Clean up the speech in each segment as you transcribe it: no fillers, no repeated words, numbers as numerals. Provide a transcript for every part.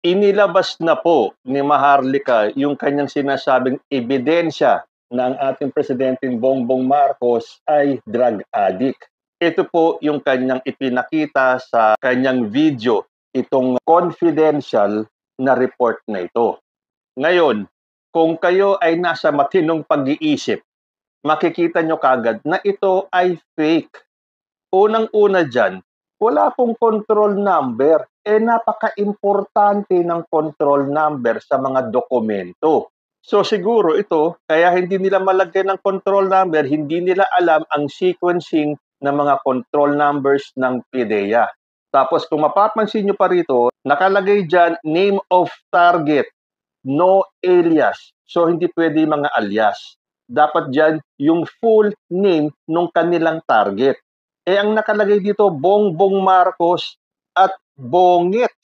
Inilabas na po ni Maharlika yung kanyang sinasabing ebidensya na ang ating Presidenteng Bongbong Marcos ay drug addict. Ito po yung kanyang ipinakita sa kanyang video, itong confidential na report na ito. Ngayon, kung kayo ay nasa matinong pag-iisip, makikita nyo kagad na ito ay fake. Unang-una dyan, wala pong control number. Napaka-importante ng control number sa mga dokumento. So siguro ito, kaya hindi nila malagyan ng control number, hindi nila alam ang sequencing ng mga control numbers ng PDEA. Tapos kung mapapansin nyo pa rito, nakalagay dyan, name of target, no alias. So hindi pwede mga alias. Dapat dyan yung full name ng kanilang target. Ang nakalagay dito, Bongbong Marcos at Bongit.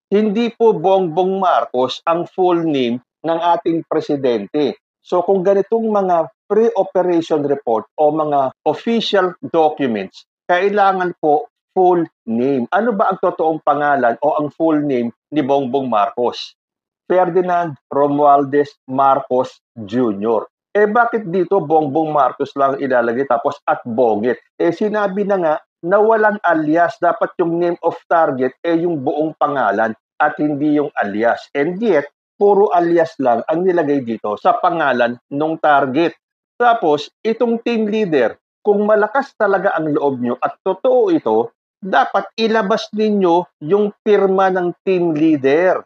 Hindi po Bongbong Marcos ang full name ng ating presidente. So kung ganitong mga pre-operation report o mga official documents, kailangan po full name. Ano ba ang totoong pangalan o ang full name ni Bongbong Marcos? Ferdinand Romualdez Marcos Jr. Bakit dito Bongbong Marcos lang ilalagay tapos at Bongit? Sinabi na nga na walang alias. Dapat yung name of target yung buong pangalan at hindi yung alias. And yet, puro alias lang ang nilagay dito sa pangalan ng target. Tapos, itong team leader, kung malakas talaga ang loob nyo at totoo ito, dapat ilabas ninyo yung pirma ng team leader.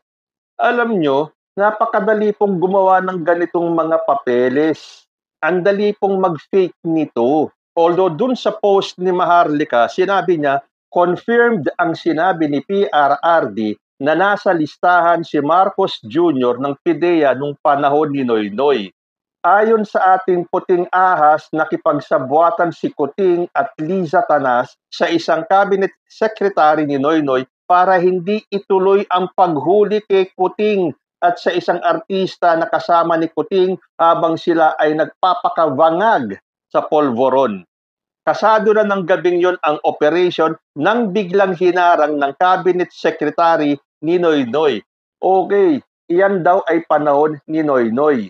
Alam nyo, napakadali pong gumawa ng ganitong mga papeles. Ang dali pong mag-fake nito. Although dun sa post ni Maharlika, sinabi niya, confirmed ang sinabi ni PRRD na nasa listahan si Marcos Jr. ng PDEA nung panahon ni Noynoy. Ayon sa ating puting ahas, nakipagsabwatan si Kuting at Liza Tanas sa isang cabinet secretary ni Noynoy para hindi ituloy ang paghuli kay Kuting at sa isang artista na kasama ni Kuting habang sila ay nagpapakabangag sa polvoron. Kasado na ng gabing yon ang operation nang biglang hinarang ng cabinet secretary ni Noynoy. Okay, iyan daw ay panahon ni Noynoy.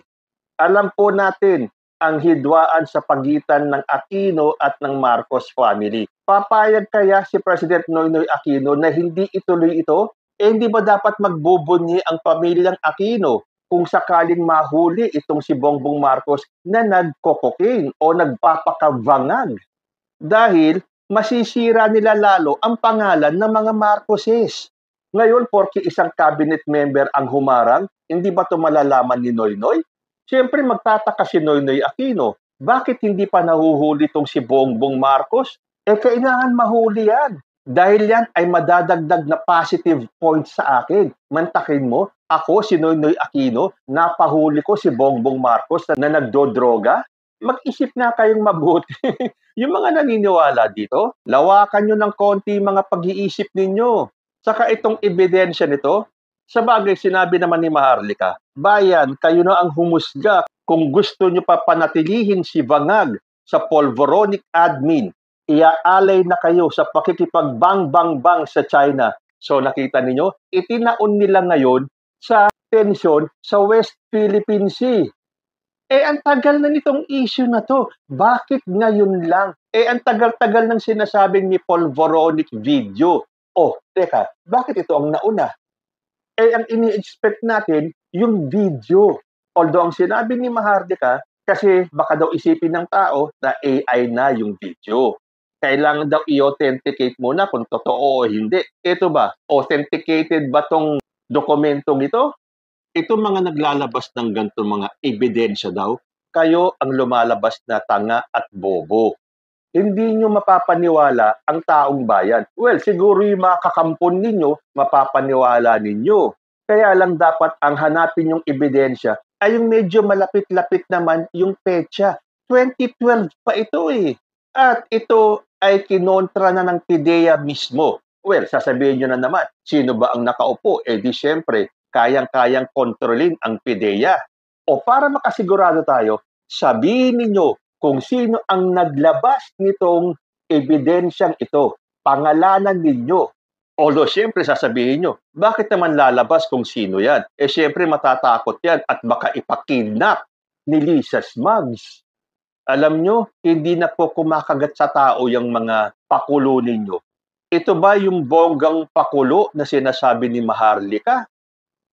Alam po natin ang hidwaan sa pagitan ng Aquino at ng Marcos family. Papayag kaya si President Noynoy Aquino na hindi ituloy ito? Hindi ba dapat magbubunyi ang pamilyang Aquino kung sakaling mahuli itong si Bongbong Marcos na nagkokoking o nagpapakabangag? Dahil masisira nila lalo ang pangalan ng mga Marcoses. Ngayon, porke isang cabinet member ang humarang, hindi ba ito malalaman ni Noynoy? Siyempre, magtataka si Noynoy Aquino. Bakit hindi pa nahuhuli itong si Bongbong Marcos? Kailangan mahuli yan. Dahil yan ay madadagdag na positive points sa akin. Mantakin mo, ako, si Noynoy Aquino, napahuli ko si Bongbong Marcos na nagdodroga. Mag-isip na kayong mabuti. Yung mga naniniwala dito, lawakan nyo ng konti mga pag-iisip ninyo. Saka itong ebidensya nito, sa bagay sinabi naman ni Maharlika, bayan, kayo na ang humusga kung gusto nyo pa panatilihin si Bangag sa polvoronic admin. Iaalay na kayo sa pakikipagbang-bang-bang sa China. So nakita ninyo, itinaon nila ngayon sa tension sa West Philippine Sea. Ang tagal na nitong issue na to. Bakit ngayon lang? Ang tagal-tagal ng sinasabing ni polvoronic video. Teka, bakit ito ang nauna? Ang ini-expect natin, yung video. Although ang sinabi ni Maharlika, kasi baka daw isipin ng tao na AI na yung video. Kailangan daw i-authenticate muna kung totoo o hindi. Ito ba? Authenticated ba tong dokumentong ito? Ito mga naglalabas ng ganito mga ebidensya daw, kayo ang lumalabas na tanga at bobo. Hindi nyo mapapaniwala ang taong bayan. Well, siguro yung mga kakampon ninyo, mapapaniwala ninyo. Kaya lang dapat ang hanapin yung ebidensya ay yung medyo malapit-lapit naman yung petsa. 2012 pa ito At ito ay kinontra na ng PDEA mismo. Well, sasabihin nyo na naman, sino ba ang nakaupo? Di syempre, kayang-kayang kontrolin ang PDEA. O para makasigurado tayo, sabihin ninyo kung sino ang naglabas nitong ebidensyang ito. Pangalanan ninyo. Although siyempre sasabihin nyo, bakit naman lalabas kung sino yan? Eh siyempre matatakot yan at baka ipakidnap ni Lisa Smugs. Alam nyo, hindi na po kumakagat sa tao yung mga pakulo ninyo. Ito ba yung bonggang pakulo na sinasabi ni Maharlika?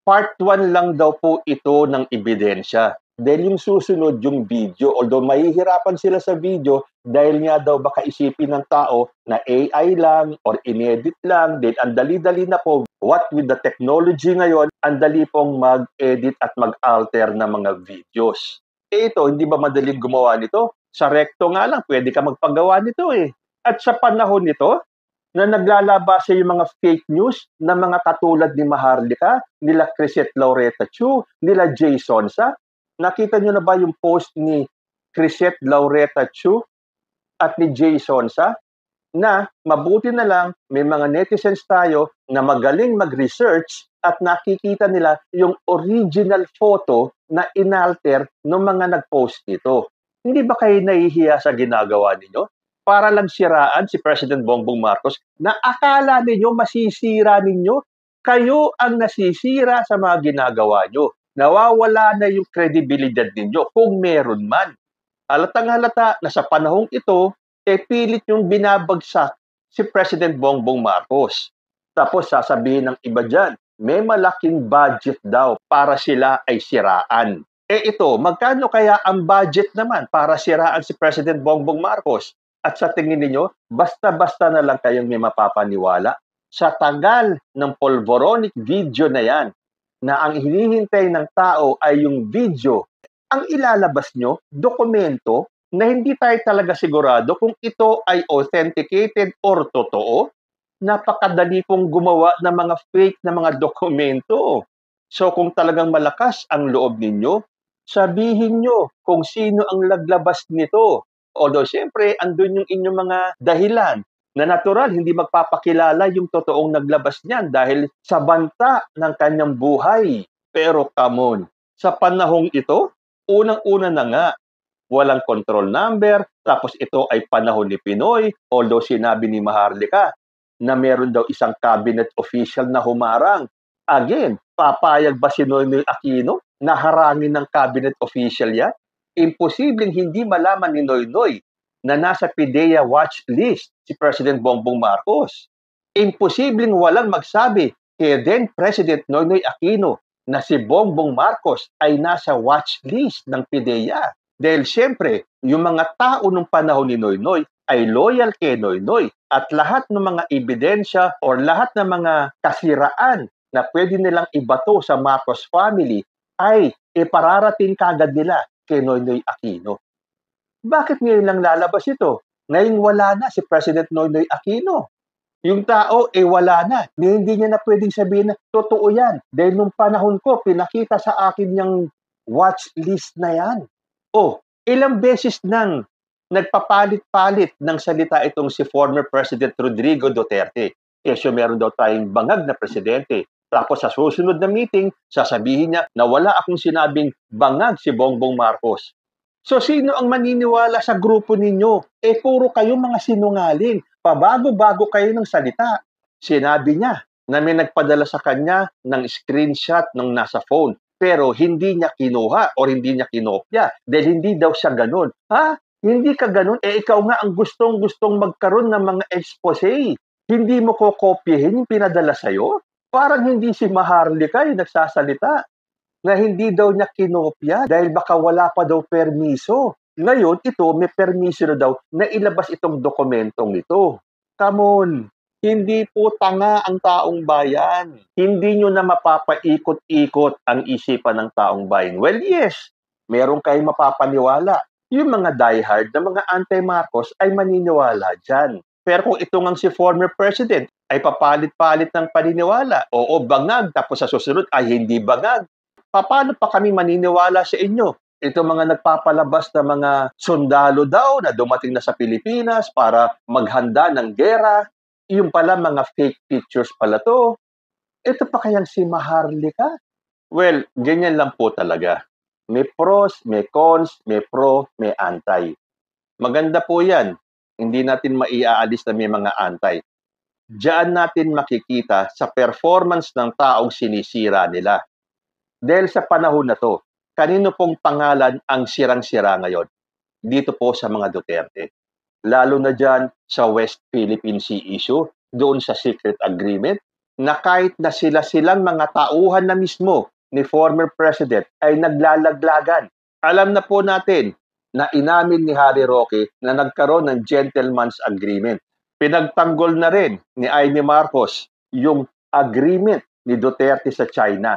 Part 1 lang daw po ito ng ebidensya. Dahil yung susunod yung video, although mahihirapan sila sa video, dahil nga daw baka isipin ng tao na AI lang or inedit lang, then ang dali-dali na po, what with the technology ngayon, ang dali pong mag-edit at mag-alter ng mga videos. Eh ito, hindi ba madaling gumawa nito? Sa recto nga lang, pwede ka magpagawa nito eh. At sa panahon nito, na naglalabas yung mga fake news na mga katulad ni Maharlika, nila Crisette Laureta Chu, nila Jay Sonsa. Nakita nyo na ba yung post ni Crisette Laureta Chu at ni Jay Sonsa? Na mabuti na lang may mga netizens tayo na magaling mag-research at nakikita nila yung original photo na inalter ng mga nag-post nito. Hindi ba kayo nahihiya sa ginagawa ninyo? Para lang siraan si President Bongbong Marcos na akala ninyo masisira ninyo. Kayo ang nasisira sa mga ginagawa nyo. Nawawala na yung kredibilidad ninyo kung meron man. Halatang halata na sa panahong ito, pilit yung binabagsak si President Bongbong Marcos. Tapos sasabihin ng iba dyan, may malaking budget daw para sila ay siraan. Ito, magkano kaya ang budget naman para siraan si President Bongbong Marcos? At sa tingin niyo, basta-basta na lang kayong may mapapaniwala? Sa tagal ng polvoronic video na yan, na ang hinihintay ng tao ay yung video, ang ilalabas nyo, dokumento, na hindi tayo talaga sigurado kung ito ay authenticated or totoo, napakadali pong gumawa ng mga fake na mga dokumento. So kung talagang malakas ang loob ninyo, sabihin nyo kung sino ang naglabas nito. Although siyempre, andun yung inyong mga dahilan na natural, hindi magpapakilala yung totoong naglabas niyan dahil sa banta ng kanyang buhay. Pero come on, sa panahong ito, unang-una na nga, walang control number, tapos ito ay panahon ni Pinoy, although sinabi ni Maharlika na meron daw isang cabinet official na humarang. Again, papayag ba si Noynoy Aquino na harangin ng cabinet official yan? Imposibleng hindi malaman ni Noynoy na nasa PIDEA watch list si President Bongbong Marcos. Imposibleng walang magsabi kay then President Noynoy Aquino na si Bongbong Marcos ay nasa watch list ng PIDEA. Dahil siyempre, yung mga tao nung panahon ni Noynoy ay loyal kay Noynoy at lahat ng mga ebidensya or lahat ng mga kasiraan na pwede nilang ibato sa Marcos family ay ipararating kagad nila kay Noynoy Aquino. Bakit ngayon lang lalabas ito? Ngayon wala na si President Noynoy Aquino. Yung tao, wala na. Hindi niya na pwedeng sabihin na, totoo yan. Dahil nung panahon ko, pinakita sa akin yung watch list na yan. Ilang beses nang nagpapalit-palit ng salita itong si former President Rodrigo Duterte. So meron daw tayong bangag na presidente. Tapos sa susunod na meeting, sasabihin niya na wala akong sinabing bangag si Bongbong Marcos. So sino ang maniniwala sa grupo ninyo? Puro kayo mga sinungaling. Pabago-bago kayo ng salita. Sinabi niya na may nagpadala sa kanya ng screenshot ng nasa phone. Pero hindi niya kinuha o hindi niya kinopya. Dahil hindi daw siya ganun. Hindi ka ganun? Ikaw nga ang gustong-gustong magkaroon ng mga expose. Hindi mo kokopyahin yung pinadala sa'yo? Parang hindi si Maharlika yung nagsasalita na hindi daw niya kinopya dahil baka wala pa daw permiso. Ngayon, ito may permiso na daw na ilabas itong dokumentong ito. Come on, hindi po tanga ang taong bayan. Hindi nyo na mapapaikot-ikot ang isipan ng taong bayan. Well, yes, meron kayong mapapaniwala. Yung mga diehard na mga anti-Marcos ay maniniwala dyan. Pero kung ito ngang si former president ay papalit-palit ng paniniwala, oo, bangag, tapos sa susunod ay hindi bangag, paano pa kami maniniwala sa inyo? Ito mga nagpapalabas na mga sundalo daw na dumating na sa Pilipinas para maghanda ng gera, yung pala mga fake pictures pala to. Ito pa kayang si Maharlika? Well, ganyan lang po talaga. May pros, may cons, may pro, may anti. Maganda po yan. Hindi natin maiaalis na may mga anti. Diyan natin makikita sa performance ng taong sinisira nila. Dahil sa panahon na 'to, kanino pong pangalan ang sirang-sira ngayon? Dito po sa mga Duterte. Lalo na diyan sa West Philippine Sea issue, doon sa secret agreement, na kahit na sila-silang mga tauhan na mismo ni former President ay naglalaglagan. Alam na po natin na inamin ni Harry Roque na nagkaroon ng gentleman's agreement. Pinagtanggol na rin ni Amy Marcos yung agreement ni Duterte sa China.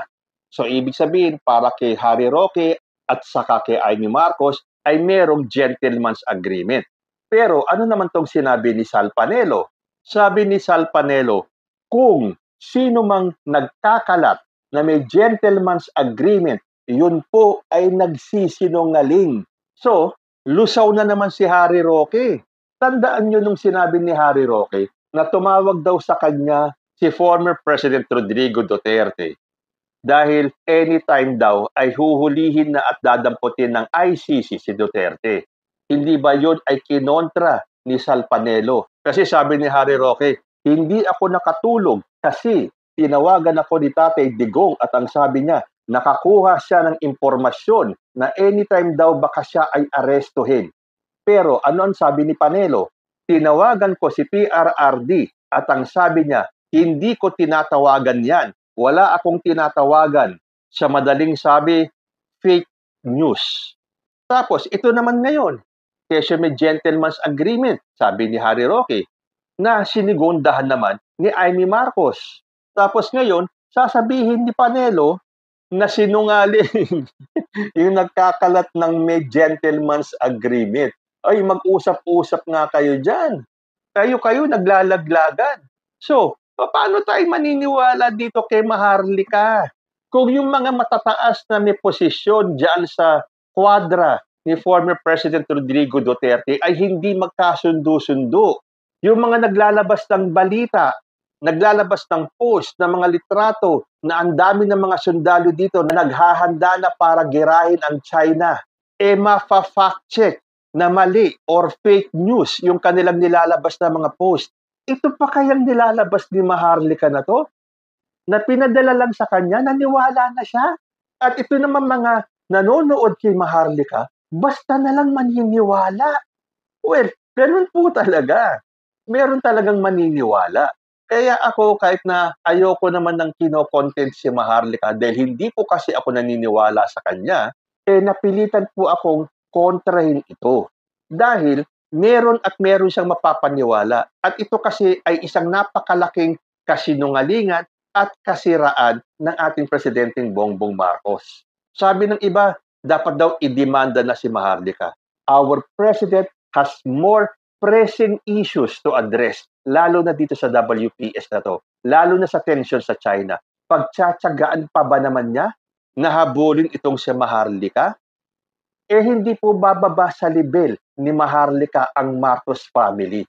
So ibig sabihin, para kay Harry Roque at saka kay Amy Marcos ay merong gentleman's agreement. Pero ano naman tong sinabi ni Sal Panelo? Sabi ni Sal Panelo, kung sino mang nagkakalat na may gentleman's agreement, yun po ay nagsisinungaling. So, lusaw na naman si Harry Roque. Tandaan nyo nung sinabi ni Harry Roque na tumawag daw sa kanya si former President Rodrigo Duterte dahil anytime daw ay huhulihin na at dadamputin ng ICC si Duterte. Hindi ba yun ay kinontra ni Sal Panelo? Kasi sabi ni Harry Roque, hindi ako nakatulog kasi tinawagan ako ni Tatay Digong at ang sabi niya, nakakuha siya ng impormasyon na anytime daw baka siya ay arestuhin. Pero ano ang sabi ni Panelo? Tinawagan ko si PRRD at ang sabi niya, hindi ko tinatawagan yan. Wala akong tinatawagan. Sa madaling sabi, fake news. Tapos, ito naman ngayon, kesyo may gentleman's agreement, sabi ni Harry Roque, na sinigundahan naman ni Amy Marcos. Tapos ngayon, sasabihin ni Panelo na sinungaling yung nagkakalat ng may gentleman's agreement. Ay, mag-usap-usap nga kayo dyan. Kayo naglalaglagan. So, paano tayo maniniwala dito kay Maharlika? Kung yung mga matataas na may posisyon dyan sa kwadra ni former President Rodrigo Duterte ay hindi magkasundo-sundo. Yung mga naglalabas ng balita, naglalabas ng post ng mga litrato na ang dami ng mga sundalo dito na naghahanda na para girahin ang China, mafa-fact check na mali or fake news yung kanilang nilalabas na mga post. Ito pa kayang nilalabas ni Maharlika na to? Na pinadala lang sa kanya, naniwala na siya. At ito naman mga nanonood kay Maharlika, basta na lang maniniwala. Well, ganun po talaga. Meron talagang maniniwala. Kaya ako kahit na ayoko naman ng kino-content si Maharlika dahil hindi po kasi ako naniniwala sa kanya, napilitan po akong kontrahin ito. Dahil meron siyang mapapaniwala. At ito kasi ay isang napakalaking kasinungalingan at kasiraan ng ating Presidenteng Bongbong Marcos. Sabi ng iba, dapat daw idemanda na si Maharlika. Our President has more pressing issues to address, lalo na dito sa WPS na to, lalo na sa tension sa China. Pagtsatsagaan pa ba naman niya na habulin itong si Maharlika? Hindi po bababa sa level ni Maharlika ang Marcos family.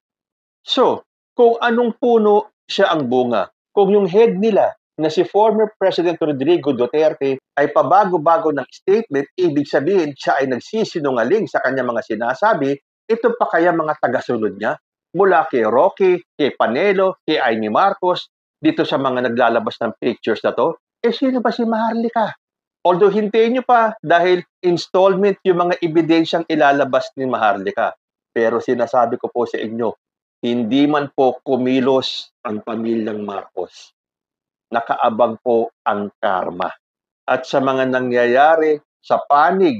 So, kung anong puno siya ang bunga, kung yung head nila na si former President Rodrigo Duterte ay pabago-bago ng statement, ibig sabihin siya ay nagsisinungaling sa kanyang mga sinasabi, ito pa kaya mga tagasunod niya? Mula kay Roque, kay Panelo, kay Amy Marcos, dito sa mga naglalabas ng pictures na to, sino ba si Maharlika? Although hintayin nyo pa dahil installment yung mga ebidensyang ilalabas ni Maharlika. Pero sinasabi ko po sa inyo, hindi man po kumilos ang pamilyang Marcos. Nakaabang po ang karma. At sa mga nangyayari sa panig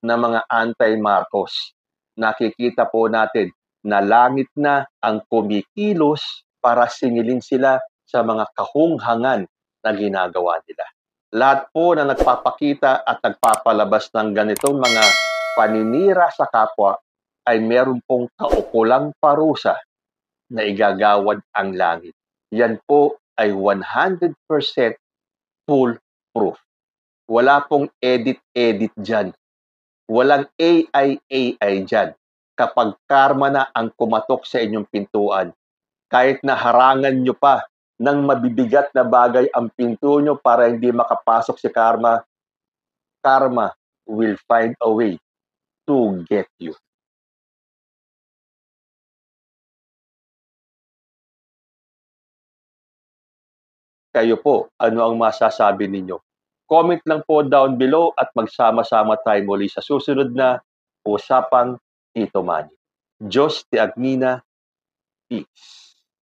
ng mga anti-Marcos, nakikita po natin na langit na ang kumikilos para singilin sila sa mga kahunghangan na ginagawa nila. Lahat po na nagpapakita at nagpapalabas ng ganitong mga paninira sa kapwa ay meron pong kaukulang parusa na igagawad ang langit. Yan po ay 100% foolproof. Wala pong edit-edit dyan. Walang AI dyan. Kapag karma na ang kumatok sa inyong pintuan, kahit na harangan nyo pa ng mabibigat na bagay ang pinto nyo para hindi makapasok si karma, karma will find a way to get you. Kayo po, ano ang masasabi ninyo? Comment lang po down below at magsama-sama tayo muli sa susunod na Usapang Tito Manny. Diyos ti Agnina, peace.